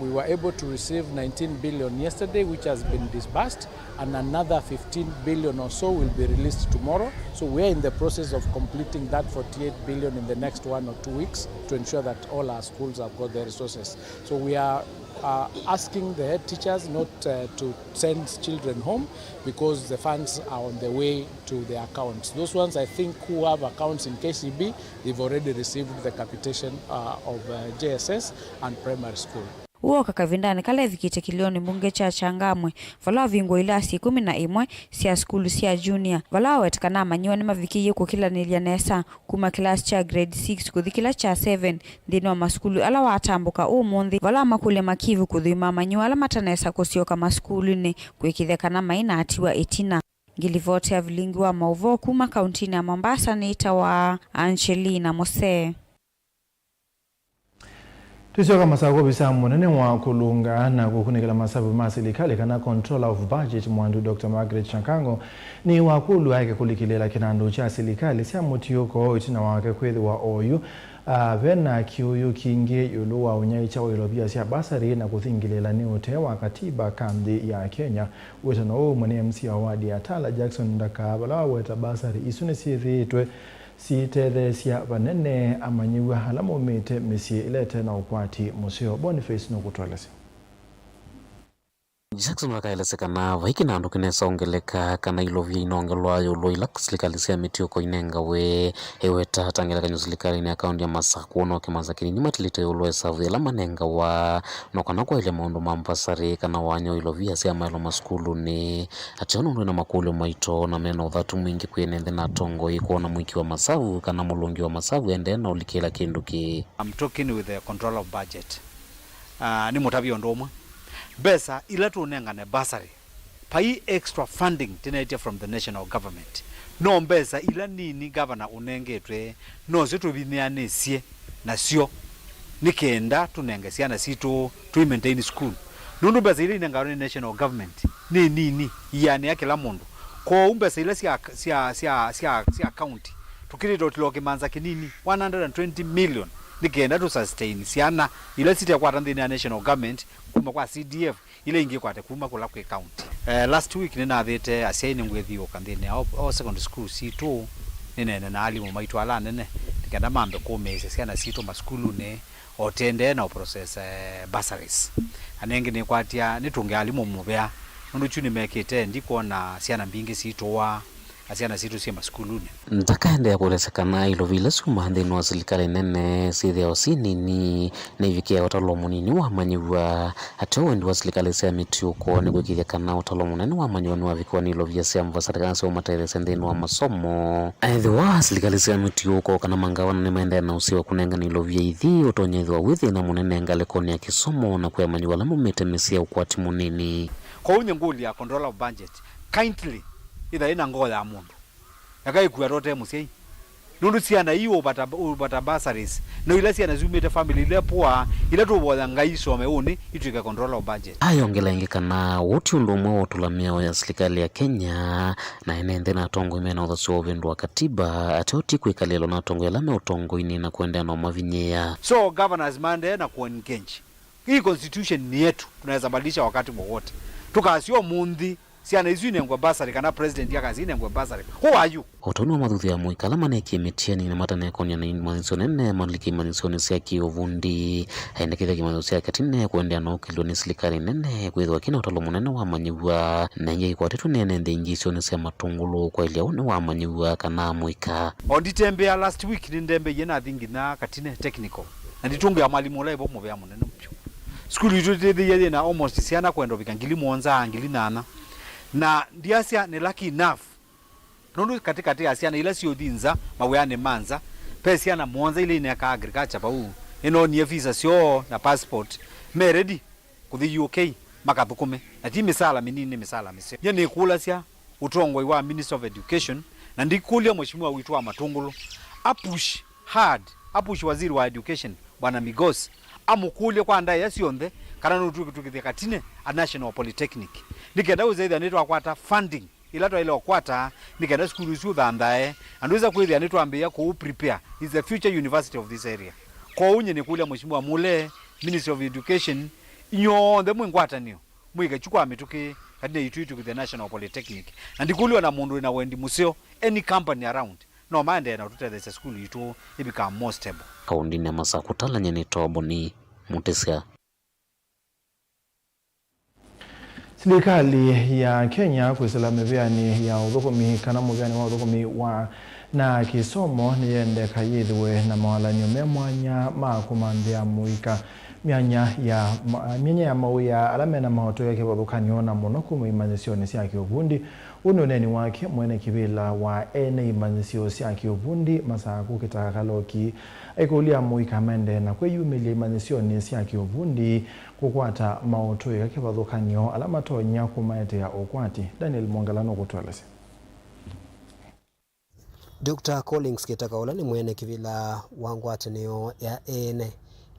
We were able to receive 19 billion yesterday, which has been disbursed, and another 15 billion or so will be released tomorrow. So we are in the process of completing that 48 billion in the next 1 or 2 weeks to ensure that all our schools have got the resources. So we are asking the head teachers not to send children home because the funds are on the way to their accounts. Those ones, I think, who have accounts in KCB, they've already received the capitation of JSS and primary school. Uo kakavindani kale vikite kilioni mbunge cha Changamwe vala vingo ila si 11 sia skulu sia junior vala wetekana amanyiwa ni mavikiye kukila nilianesa kuma class cha grade 6 kuthikila cha 7 ndino maskulu ala watambuka umundi vala makule makivu kuthima amanyiwa ala matanesa kosioka maskulu ni kwikithekana maina atiwa etina. Ngilivote ya vilingi wa Mauvo kuma kauntini ya Mombasa ni itawa Angelina Mose. Tusioka masako bisa munene wa kulunga na kukunikila masabu masilikali kana controller of budget mwandu Dr. Margaret Chankango ni wakulu yake kulikilela kinandu cha silikali sia mutiyoko itina wake kwezi wa oyu vena kiuyu kinge yuluwa unyaicha wa ilobia sia basari na kuthingilela ni utewa katiba kamdi ya Kenya wetana mwene MC awadi ya Tala Jackson ndakabala weta basari isune sithitwe sithethe cia vanene amanyiwa halamu mite misie ilete na ukwati museo Boniface no kutwalesi. Jackson wakaelesekana vaiki na andu kinesa ongeleka kana ilovia inongelwa yolo ila silikali sia mitioko inenga we eweta tangela kanyo silikali ni akaunti ya masaku ono kemazakini ni matilite yolo esavu ila manenga wa nokana kwa ile maundu mampasari kana wanyo ilovia sia mailo maskulu ni ationu na makulu maito na mena uthatu mwingi kwenende na tongo ikuona mwiki wa masavu kana mulungi wa masavu ende na ulikela kinduki. I'm talking with the control of budget. Ni mutabi ndoma besa ila tunengane basari pai extra funding tenetia from the national government no besa ila nini governor unengetwe no zitu binianesie na sio nikenda tunengesiana situ to maintain school nundu besa ile nengane national government ni nini yani yake la mundu ko umbesa ile sia county tukiri tiloke manza kinini 120 million nikenda to sustain siana ile siti ya kwa ndani ya national government kuma kwa CDF ile ingi kwate kuma kula kwa county. Last week nina thete asiaini ngwethio kandini au secondary school C2 nene na alimu maitu ala nene nikenda mambe ko meze siana C2 maskulu ne otende na process bursaries anenge ni kwatia nitunge alimu mubea nundu chuni mekete ndiko na siana mbingi C2 wa asiana situ sia maskuluni ntakaende ya kulesekana ilo vile suma nthini wa silikali nene sithia osini ni neivikia utalo munini wa manyiwa ati wendi wa silikali sia mitiuko ni gwikithia kana utalo munene wa manyiwa ni wavikwa ni ilo vya sia mvasarikana sia umaterese nthini wa masomo aithi wa silikali sia mitiuko kana mangawana ni maendea na usiwa kunenga ni ilo vya ithi utonyethi wa withi na munene ngalekoni ya kisomo na kuya manyiwa lamu metemesia ukwati munini kwa unye nguli ya control of budget kindly ida ina ngola ya mundu yakai kuya rote musiai nundu siana iyo bata bursaries no ila siana zumite family ile poa ila tu boda ngaiso meuni itwika control of budget ayongela ingikana wote ulomwe wotulamia ya serikali ya Kenya na enende na tongo imena udhasuwa uvindu wa katiba atoti kuikalilo na tongo yalame utongo ini na kuendea na umavinyea so governors mande na kuengage hii constitution ni yetu tunaweza badilisha wakati wowote tukasio mundi siana izune ngwa basari kana president ya kazi ngwa basari who are you otoni wa madhuthi ya muikala maneki metieni na matane konya na imaniso nene maliki imaniso ni siya kiuvundi haindekitha kimaniso siya katine kuendea na ukiloni silikari nene kuidhwa kina utalo munene wa manyiwa na inge kwa tetu nene nde injisio ni siya matungulu kwa ilia une wa manyiwa kana muika onditembea last week nindembe yena thingi na katine technical na nditungu ya mwalimu ola ibo muvea munene mpyo skulu itutethi yedi na almost siana kwendo vikangili muonza angili nana na ndiasia ni lucky enough nundu katikati asiana ila sio dinza maweyane manza pesi ana muonza ile ine ka agriculture pa u ino ni visa sio na passport me ready ku the UK makathukume na ti misala minini misala mise ye ni kula sia utongo wa Minister of Education na ndikulia mheshimiwa witu wa Matungulu apush hard apush waziri wa education bwana Migos amukulie kwa ndaya yasionde kana nutukithia katine a national polytechnic nikenda uzaidha nitwa kwata funding ila to ile okwata nikenda skulu su thandae anduza kwithia nitwa ambia ku prepare is the future university of this area kwa unye nikulia mheshimiwa mule Ministry of Education inyonde mwingwata niyo mwike chukwa mituki katine itu with the national polytechnic na ndikuliwa na mundu na wendi museo any company around no mande na tutete school itu become more stable kaundini ya masakutala nyeni tobo ni Mutesia. Serikali ya Kenya kwisila mivyani ya uthukumi kana muvyani wa uthukumi wa na kisomo niyende kayithwe na mawalanyo memwanya ma kumambia muika mianya ya mauya alame na mahoto yake wathukanio na muno kumimanyisio cia kiuvundi unoneni wake mwene kibila wa ene imanyisio cia kiuvundi masaku kitakaloki ekulia muika mende na kweyumilia imanyisio cia kiuvundi kukwata mahoto yake wathukanio alama tonya kumaete ya okwati Daniel Mongalano kutweleza. Dr. Collins Kitakaola ni mwene kivila wangwatanio ya ene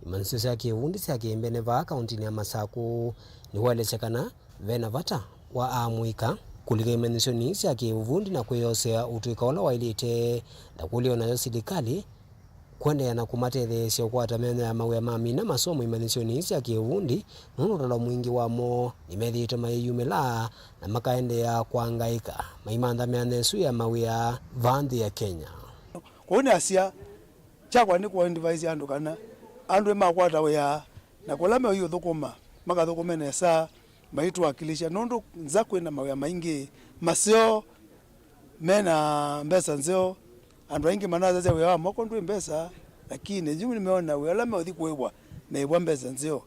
imanisiyo cia kiuvundi cia kiembene va kaunti ya Masaku ni walechekana vena vata wa amuika kulika imanisiyo cia kiuvundi na kwiyosea utwikaola wailite na kulio nayo serikali kwendea na kumatethesya ukwata meno ya mawea mamina masomo imanisiyo cia kiuvundi nunutalo mwingi wamo nimethite mayumela na makaendea kwangaika maimanda meanesu ya mawea vanthi ya Kenya kuone asia chakwa ni kwa advise andu kana andu makwata wea na kulame hiyo thukuma makathukuma nesa maitu akilisha nundu nza kwena mawea maingi masio mena mbesa nzio andu aingi manaza ze wea moko ndu mbesa lakini jimu nimeona wea lame uthi kuewa na ibwa mbesa nzio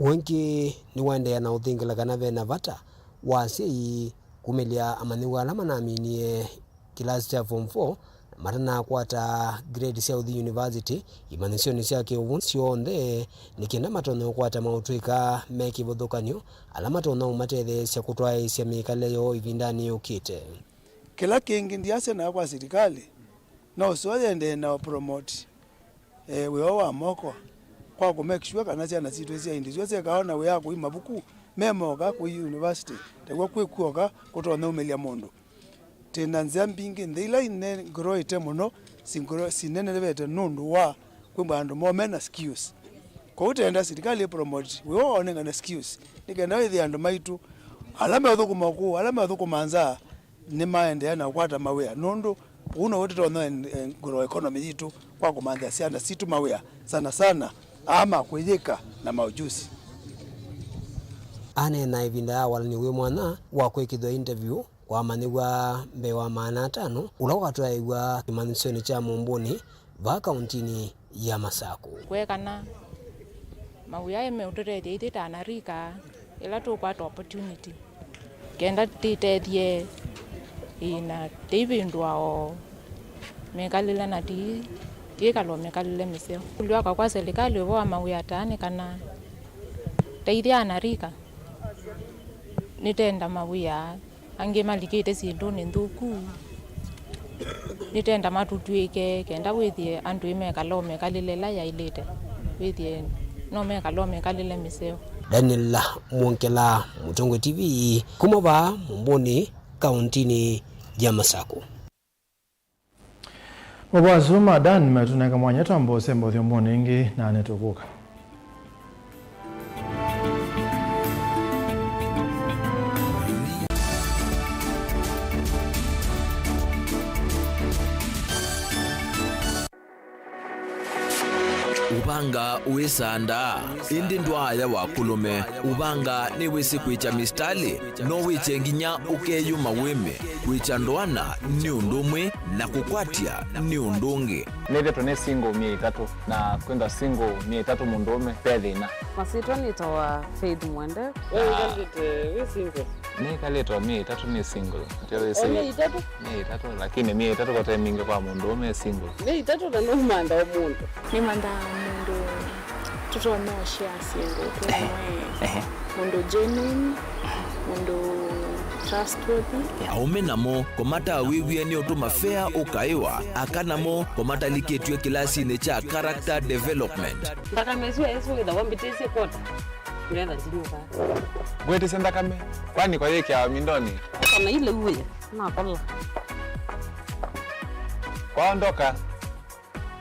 wengi ni wendea na uthingila kana vena vata wasi kumelia amani alama na aminie class cha form 4 marana kwata grade cia uthi university imanisio cia kiuvundi cionthe nikenda matono kwata mautwika mekivuthukanio alama tono umathethe cia kutwai cia mikale yo ivindani ukite kila kingi ndiase na kwa serikali na usoyende na promote weo wa moko kwa ku make sure kana cia na citu cia indi cia kaona we yako imabuku memoga ku university tegwa kwikuoga kutona umelia mundu tena nzambingi ndila ine groite muno singro sinene levete nundu wa kwimba andu momena skills ko utenda serikali promote we onenga na skills nikenda withi andu maitu alama uthukuma ku alama uthukuma anza ni maende na kwata mawea nundu uno wote tona grow economy yitu kwa kumanda siana situ mawea sana sana ama kuyika na maujuzi ane na ivinda walani we mwana wa kwekithwa interview wamanyigwa mbe wa maana 5 ula watwaigwa kimanisioni cha Mumbuni va kauntini ya Masaku. Kwekana mawia emeudorete ititanarika ila tukwata opportunity kenda titethie ina tivindwao mekalile na tikalo mekalile miseo uliwaka kwa serikali wa mawia tani kana teithianarika nitenda mawia ange malikite sindu ni nthuku nitenda matutwike kenda withie andu imekalo mekalile la yailite withie no mekalo mekalile miseo. Daniel Mwonkela, Mutongo TV, kumova Mumbuni kauntini ya Masaku. Mabwazuma Dan metuneka mwanya tambo sembo thiomboni ingi na netukuka. Ubanga uisanda indi ndwaya wakulume ubanga ni wisi kwicha mistali no wiche nginya ukeyuma wime kwicha ndwana ni undumwe na kukwatia ni undungi nede tone single 300 na kwenda single 300 mundume pedina masitwa nitoa Faith Mwende we single ni kaleto 300 ni single ndio ese 300 lakini 300 kwa time mingi kwa mundume single 300 na no manda omuntu ni manda mundu tutoa no share single kwa mundu genuine mundu trustworthy aume namo komata wiwie ni utuma fair ukaiwa akanamo komata liketwe kilasi ne cha character development ndaka mezwe ezo ida wambitese kota nenda ndinuka gwete senda kame kwani kwa yeke ya mindoni kama ile uwe na kola kwaondoka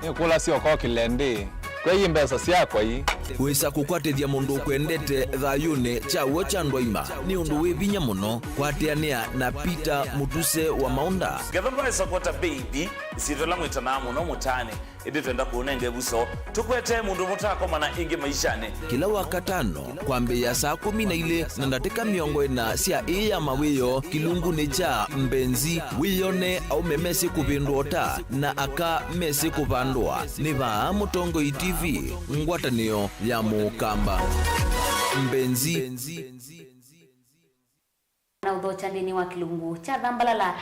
ni kula sio kwa kilende kwa hii mbesa siako hii wisa kukwatithia mundu kwendete thayune chawo cha ndwaima ni undu wivinya muno kwateania na Peter Mutuse wa Maunda gavana supporta baby sitola mwitana muno mutane indi twenda kuonenge buso tukwete mundu mutako mana ingi maishane kila wakatano kwambia saa 12 na ndateka miongo ina sia iya mawiyo kilungu ni cha mbenzi wiyone au memesi kupindota na aka mesi kupandwa ni va Mutongo TV ngwatanio ya mukamba mbenzi na udhocha ndini wa kilungu cha Dhambalala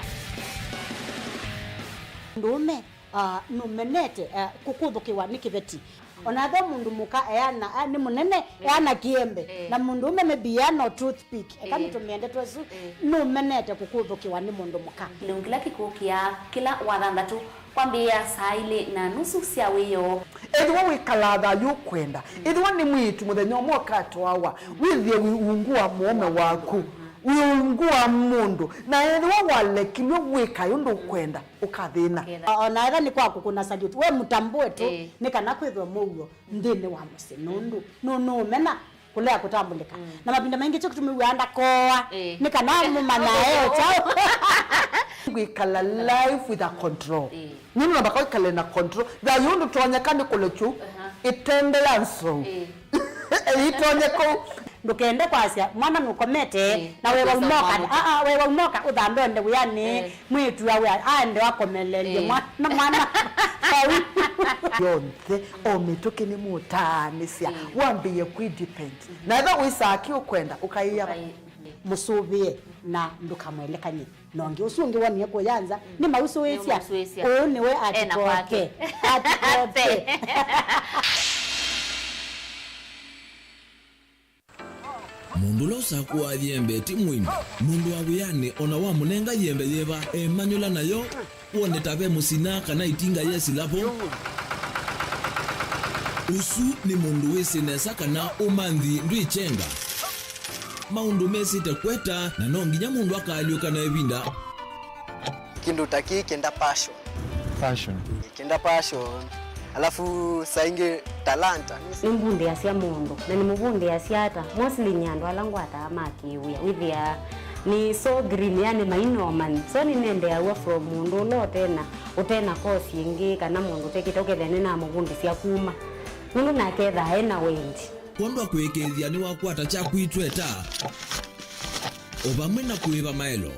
ndume numenete kukuthukiwa ni kiveti onatho mundu muka eana ni munene eana kiembe na mundu ume biano toothpick kama tumiende twesu numenete kukuthukiwa ni mundu muka kilungila kikukia kila wathandatu kwambia saa 2:30 cia wiyo edwa wikalatha yukwenda edwa ni mwitu muthenya mwoka twawa withie wiungua muome waku wiungua mundu na edwa walekilwe wika yundu kwenda ukathina ona ega ni kwaku kuna salute we mutambue tu ni kana kwithwa mugo ndine wa musi nundu no mena kulea kutambulika na mapinda mengi cyo kutumiwanda koa ni kana mumana chao wikala life with a control nini nabaka wikala na control da yundu tuonyekane kulechu itende yanso itonyeko ndukende kwasia mwana nukomete na wewe umoka wewe umoka udambende buyani mwitu yawe ande wakomelele mwana yonke omituke ni mutanisia wambiye ku depend na eba wisaki ukwenda ukaiya musubie na ndukamwelekanye nonge usungi waniye kuyanza ni mauso wesia niwe atikoke mundu losa kuwa yembe ti mwimi mundu awiyane ona wa munenga yembe yeba emanyula nayo wone tabe musina kana itinga yesi lapo usu ni mundu wesinesa kana umanthi ndwichenga maundu mesite kweta na nonginya mundu akaliuka na evinda kindu taki kenda passion alafu sainge talanta nimbundi asia mundu na nimubundi asiata mostly nyando alangwata amakiwia withia ni so green yani maino man so ni nende awa from mundu lo tena course ingi kana mundu tekitoke thene na mubundi sia kuma mundu na ketha ena wendi kondo kwekethia ni wakwata cha kuitweta obamwe na kuiva maelo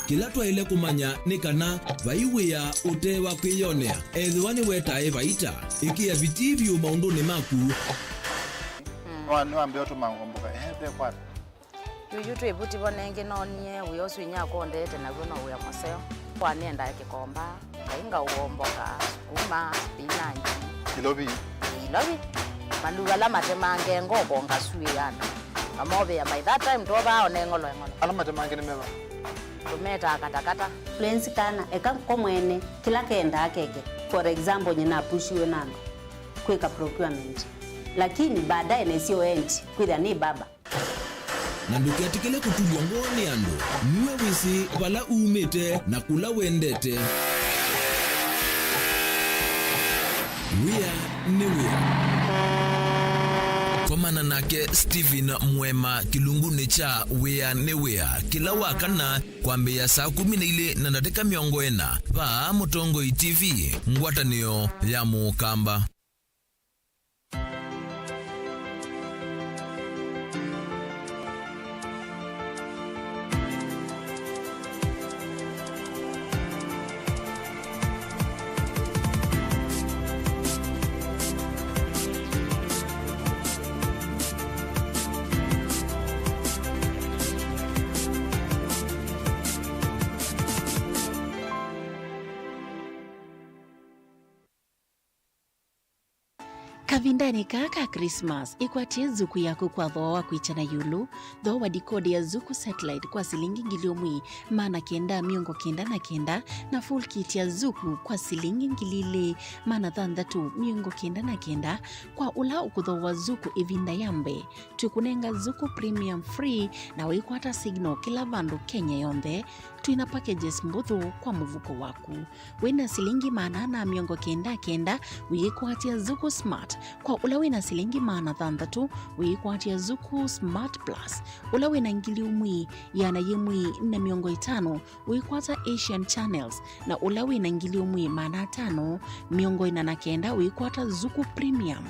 kila twaile kumanya ni kana vaiwia utewa kwiyonea ethiwani wetae vaita ikia vitivyo maunduni maku niwambia utumangomboka ehe kwa yuyu twebuti bonenge nonie wiyosu inyako ndete naguo no uya maseo kwa nenda kikomba kainga uomboka sukuma binanji ilobi malugala matemange ngoko ngasuyana amobe ya by that time toba onengolo ala matemange ni meva tumeta katakata Plensi kana eka komwene kila kenda akeke for example nyina pushiwe nano kweka procurement lakini baadaye nesio enti kwitha ni baba na nduketikile kutulwa ngoni andu niwe wisi vala umite na kula wendete wia ni wia komana nake Steven Mwema kilunguni cha wia ni wia kila wakana kwambia saa 12 na dakika 40 pa Mutongo TV ngwatanio ya Mukamba. Kavindani kaka Christmas ikwatie zuku yako kwa dhoa kuichana yulu dhoa dikodi ya zuku satellite kwa silingi ngiliomwi mana kenda miongo kenda na full kit ya zuku kwa silingi ngilile mana thandatu miongo kenda kwa ula ukudhoa zuku ivinda yambe tukunenga zuku premium free na wikwata signal kila vandu Kenya yonde tuina packages mbuthu kwa muvuko waku wina silingi manana miongo kenda wikwatia zuku smart kwa ula wina silingi maana thandatu wikwatia zuku smart plus ula wina ngiliumwi yana yemwi na miongo 5 wikwata Asian channels na ula wina ngiliumwi maana 5 miongo 9 wikwata zuku premium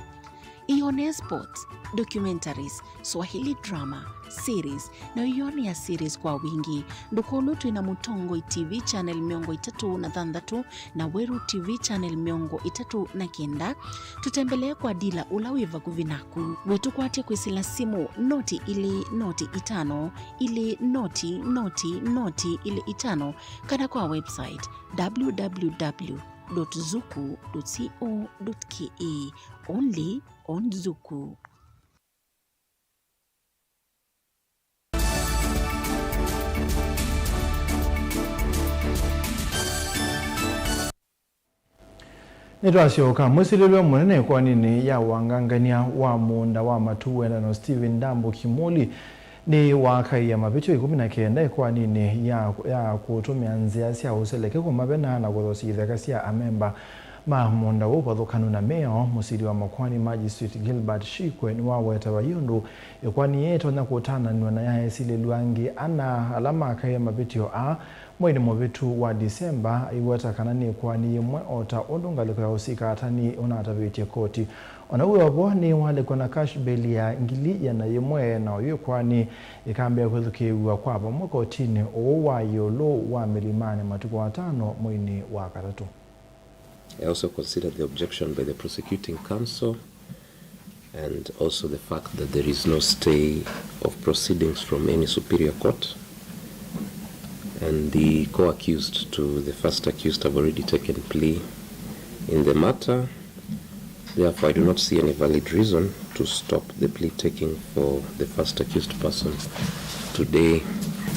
Ione sports, documentaries, Swahili drama, series na ione ya series kwa wingi. Ndukolu tuina Mutongo TV channel miongo 3 na Weru TV channel miongo 3 tutembelee kwa dila ulawiva kuvinaku. Wetu kwate kwisila simu noti ili noti 5 ili noti ili 5 kana kwa website www.zuku.co.ke only on Zuku. Nitwasyoka mwisililwe munene kwa nini ya wangangania wa munda wa matuwena no Steven Dambo Kimoli ni wakai ya mabito 19 kwa nini ya kutumia nzia sia useleke kwa mabena na kuthositheka sia amemba munda wo pathukanu na meo musiri wa Makwani Magistrate Gilbert Shikwe ni waweta wayundu kwani yeto na kutana na ya sile luangi ana alama kaya mabitio mwini mwavitu wa Disemba iweta kanani kwani yemwe ota ondungaliko ya usika atani unatavitia koti uwe wabo ni wale kuna cash bail ya ngili ya na yemwe na uyo kwani ikambia kuthukiwa kwa hapa mwaka otini uwa yolo wa milimani matuku 5 mwini wa katatu. I also consider the objection by the prosecuting counsel and also the fact that there is no stay of proceedings from any superior court, and the co-accused to the first accused have already taken plea in the matter. Therefore, I do not see any valid reason to stop the plea taking for the first accused person today.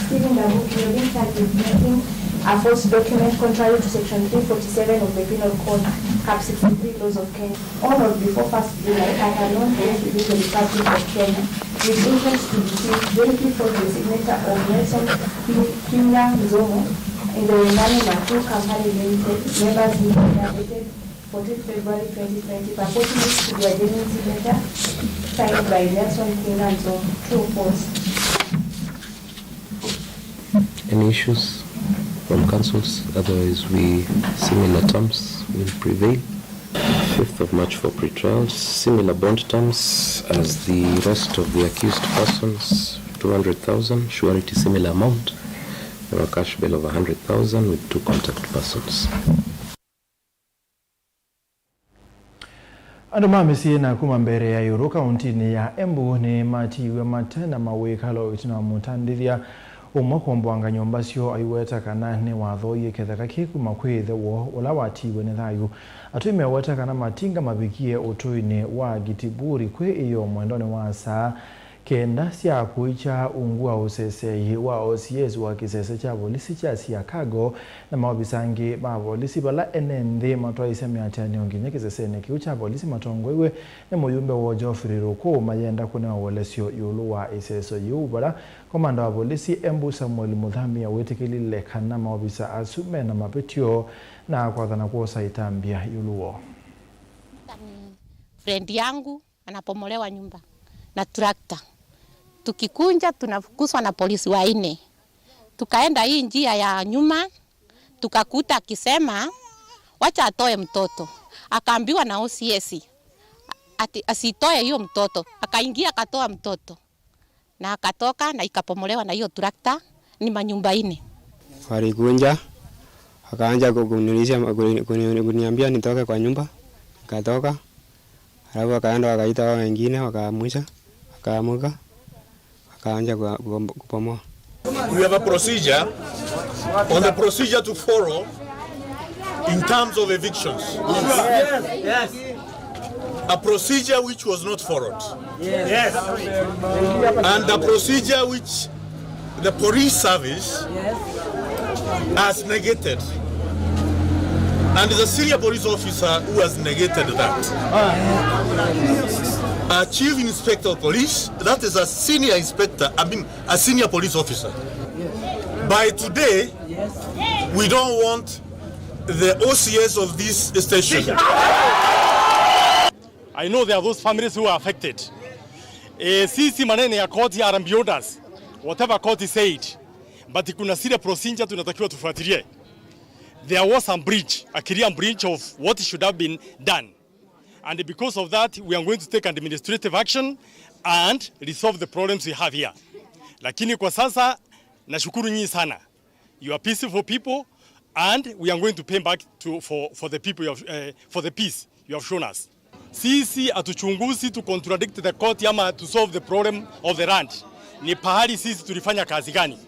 Steven Dambo Kimoli is making a false document contrary to Section 347 of the Penal Code, Cap 63 Laws of Kenya. On or before 1st July, I have known within the Republic of Kenya with interest to receive directly from the signature of Nelson Kinya Zomo in the Remani Matu Company Limited, members dated 14 February 2020, purporting to be a genuine signature signed by Nelson Kinya Zomo. True or false? Any issues from counsels? Otherwise, similar terms will prevail. 5th of March for pre-trials, similar bond terms as the rest of the accused persons, 200,000, surety similar amount. for a cash bail of 100,000 with 2 contact persons. Andu mamisi na kuma mbere ya Yuru kauntini ya Embu ni matiwe matena mawekalo itina mutandithia umwakombwanga nyomba cio aiweta kana ni watho yekethaka kiku makwithe wo ula watiwe ni thayu atuime weta kana matinga mabikie utuine wa Gitiburi kwe iyo mwendone wa saa kenda cia kuicha ungua usesei wa OCS wa kisese cha polisi cha Siakago na maobisangi ba polisi bala enende matwaise miatani onginye kisesene kiucha polisi matongwewe na muyumbe wa Geoffrey Roko mayenda kuna wolesio yulu wa iseso yubara komanda wa polisi Embu Samuel Muthamia wetekilile kana maobisa asume na mapetio na kwa dhana kuosa itambia yuluo. Friend yangu anapomolewa nyumba na trakta. Tukikunja tunafukuswa na polisi waine. Tukaenda hii njia ya nyuma, tukakuta akisema wacha atoe mtoto. Akaambiwa na OCS ati asitoe hiyo mtoto. Akaingia akatoa mtoto. Na akatoka na ikapomolewa na hiyo trakta ni manyumba ine. Walikunja akaanza kuniambia nitoke kwa nyumba. Nikatoka. Alafu akaenda wakaita wao wengine wakaamusha. Akaamuka. Akaanza kupomoa. We have a procedure on the procedure to follow in terms of evictions. Yes. A procedure which was not followed. Yes. And a procedure which the police service has negated. And the senior police officer who has negated that. A chief inspector of police, that is a senior inspector, a senior police officer. By today, we don't want the OCS of this station. I know there are those families who are affected. Sisi manene ya court are beyond us. Whatever court is said. But kuna sile procedure tunatakiwa tufuatilie. There was some breach, a clear breach of what should have been done. And because of that, we are going to take administrative action and resolve the problems we have here. Lakini kwa sasa, nashukuru nyinyi sana. You are peaceful people, and we are going to pay back for the people for the peace you have shown us. Sisi atuchunguzi to contradict the court ama to solve the problem of the land. Ni pahali sisi tulifanya kazi gani?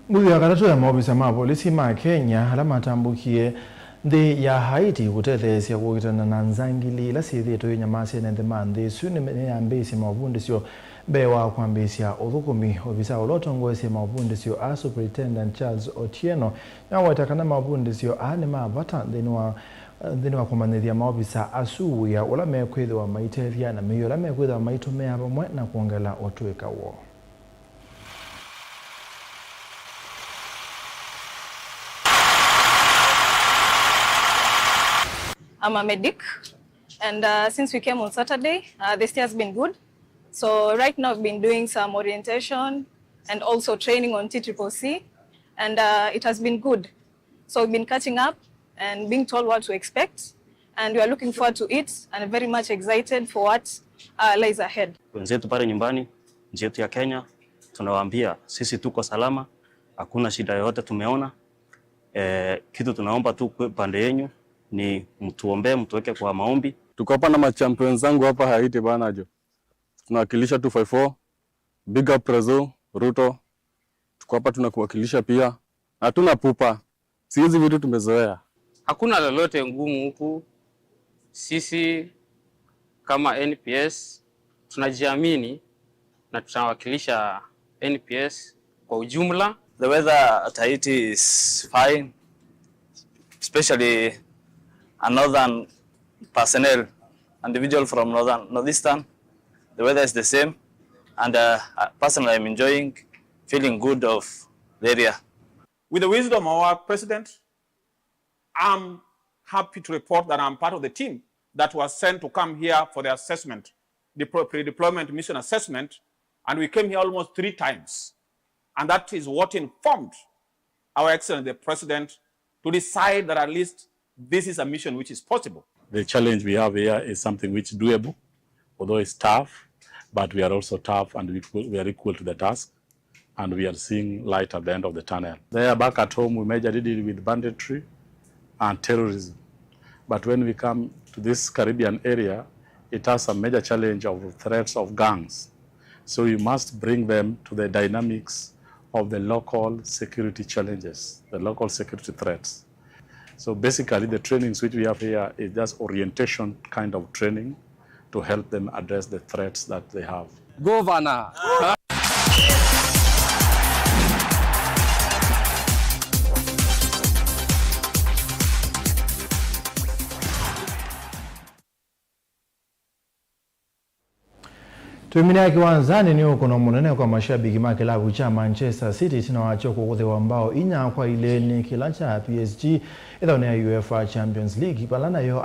Mwili ya karatu ya maobisa ma polisi ma Kenya alama tambukie ndi ya Haiti kutethesia kukitana na nzangili la sithi to nyamasi na ndema ndi suni ya mbesi mabundi sio bewa kwambisia uthukumi obisa ulotongoese mabundi sio a Superintendent Charles Otieno na watakana mabundi sio ane mabata ndinwa kumanithia maobisa asuwi ya ula mekwithwa maitethia na meyo la mekwithwa maitumea pamwe na kuongela otweka wo. I'm a medic, and since we came on Saturday, the stay has been good. So right now we've been doing some orientation and also training on TCCC, and it has been good. So we've been catching up and being told what to expect, and we are looking forward to it and very much excited for what lies ahead. Wenzetu pale nyumbani, nchi yetu ya Kenya, tunawaambia sisi tuko salama, hakuna shida yoyote tumeona. Kitu tunaomba tu pande yenu ni mtuombe, mtuweke kwa maombi. Tuko hapa na machampions zangu hapa Haiti bana jo. Tunawakilisha 254, Big Up Prezo, Ruto. Tuko hapa tunakuwakilisha pia. Hatuna pupa. Si hizi vitu tumezoea. Hakuna lolote ngumu huku. Sisi kama NPS tunajiamini na tunawakilisha NPS kwa ujumla. The weather at Haiti is fine, especially a northern personnel, individual from northeastern. The weather is the same, and personally I'm enjoying, feeling good of the area. With the wisdom of our president, I'm happy to report that I'm part of the team that was sent to come here for the assessment, the pre-deployment mission assessment, and we came here almost 3 times. And that is what informed our Excellency, the President, to decide that at least this is a mission which is possible. The challenge we have here is something which is doable. although it's tough, but we are also tough and we are equal to the task, and we are seeing light at the end of the tunnel. There, back at home, we majorly deal with banditry and terrorism. But when we come to this Caribbean area, it has a major challenge of threats of gangs. So we must bring them to the dynamics of the local security challenges, the local security threats. So basically the trainings which we have here is just orientation kind of training to help them address the threats that they have. Governor. Tuiminia kiwanzani ni uko na munene kwa mashabiki ma kilabu cha Manchester City tinawacho kukuthiwa mbao inya kwa ile ni kila cha PSG ithone ya UEFA Champions League balana yo